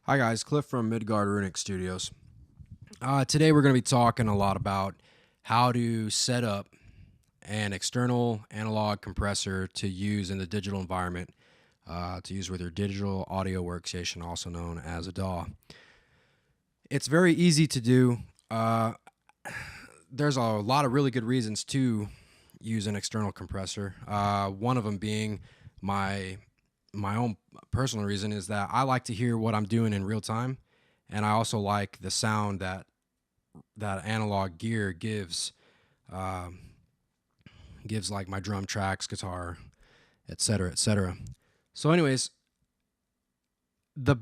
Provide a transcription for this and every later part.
Hi guys, Cliff from Midgard Runic Studios. Today we're going to be talking a lot about how to set up an external analog compressor to use in the digital environment, to use with your digital audio workstation, also known as a DAW. It's very easy to do. There's a lot of really good reasons to use an external compressor. One of them being my own personal reason is that I like to hear what I'm doing in real time, and I also like the sound that analog gear gives, like my drum tracks, guitar, etc., etc. So, anyways, the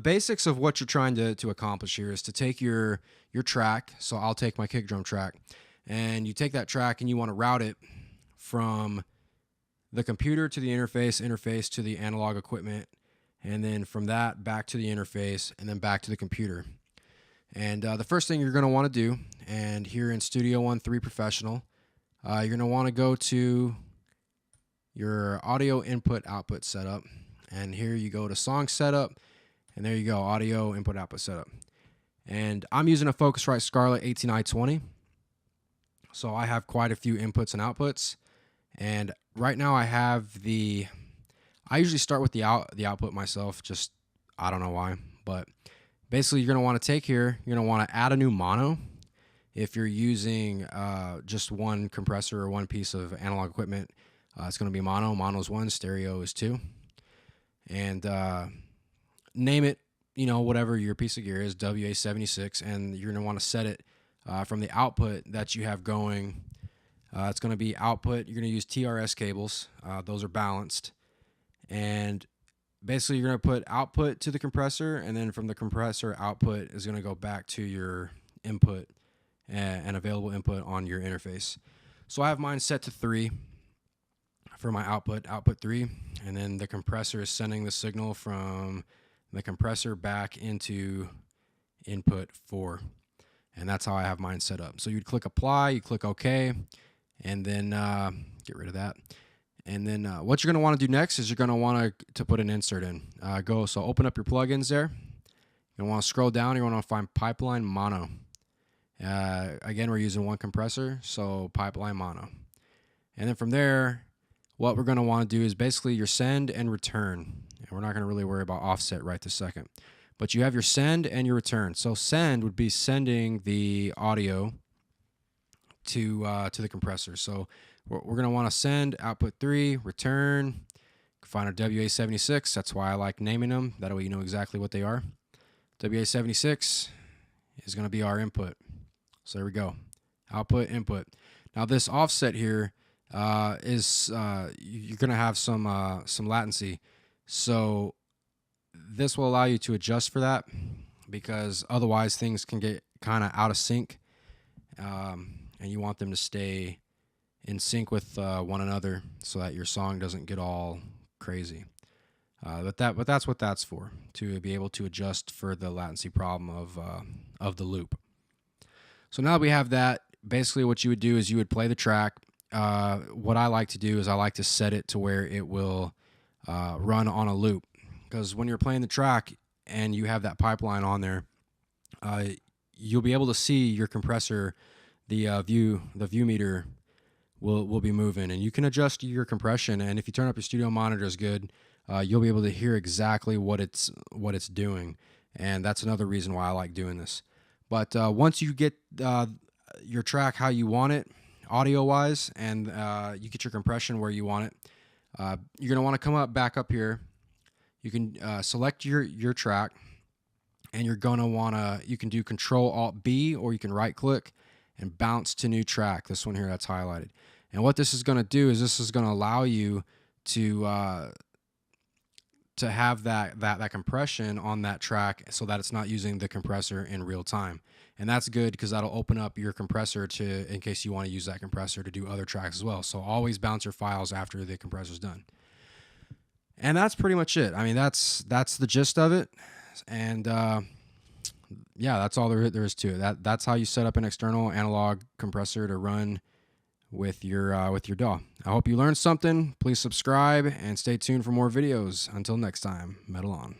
basics of what you're trying to accomplish here is to take your track. So I'll take my kick drum track, and you take that track and you want to route it from the computer to the interface to the analog equipment, and then from that back to the interface, and then back to the computer. And the first thing you're going to want to do, and here in Studio One 3 Professional, you're going to want to go to your audio input output setup, and here you go to song setup, and there you go, audio input output setup. And I'm using a Focusrite Scarlett 18i20, so I have quite a few inputs and outputs. And right now I usually start with the output myself, just I don't know why, but basically you're going to want to take here, you're going to want to add a new mono. If you're using just one compressor or one piece of analog equipment, it's going to be mono. Mono is 1, stereo is 2. And name it, whatever your piece of gear is, WA76, and you're going to want to set it from the output that you have going. It's going to be output. You're going to use TRS cables. Those are balanced. And basically you're going to put output to the compressor, and then from the compressor, output is going to go back to your input and available input on your interface. So I have mine set to 3 for my output 3, and then the compressor is sending the signal from the compressor back into input 4. And that's how I have mine set up. So you'd click apply, you click OK, and then get rid of that. And then what you're going to want to do next is you're going to want to put an insert in. So open up your plugins there. You're going to want to scroll down. You want to find pipeline mono. Again, we're using one compressor, so pipeline mono. And then from there, what we're going to want to do is basically your send and return. And we're not going to really worry about offset right this second. But you have your send and your return. So send would be sending the audio to the compressor. So we're going to want to send output 3, return. Find our WA76. That's why I like naming them. That way you know exactly what they are. WA76 is going to be our input. So there we go. Output, input. Now this offset here is you're going to have some latency. So this will allow you to adjust for that, because otherwise things can get kind of out of sync, and you want them to stay in sync with one another so that your song doesn't get all crazy. But that's what that's for, to be able to adjust for the latency problem of the loop. So now that we have that, basically what you would do is you would play the track. What I like to do is I like to set it to where it will run on a loop, because when you're playing the track and you have that pipeline on there, you'll be able to see your compressor, the view meter will be moving, and you can adjust your compression. And if you turn up your studio monitors good, you'll be able to hear exactly what it's doing. And that's another reason why I like doing this. But once you get your track how you want it, audio-wise, and you get your compression where you want it, you're going to want to come back up here. You can select your track, and you're going to want to, you can do Control-Alt-B, or you can right-click and bounce to new track. This one here that's highlighted. And what this is going to do is this is going to allow you to have that compression on that track, so that it's not using the compressor in real time. And that's good, because that'll open up your compressor in case you want to use that compressor to do other tracks as well. So always bounce your files after the compressor's done. And that's pretty much it. I mean, that's the gist of it. And yeah, that's all there is to it. That's how you set up an external analog compressor to run with your DAW. I hope you learned something. Please subscribe and stay tuned for more videos. Until next time, metal on.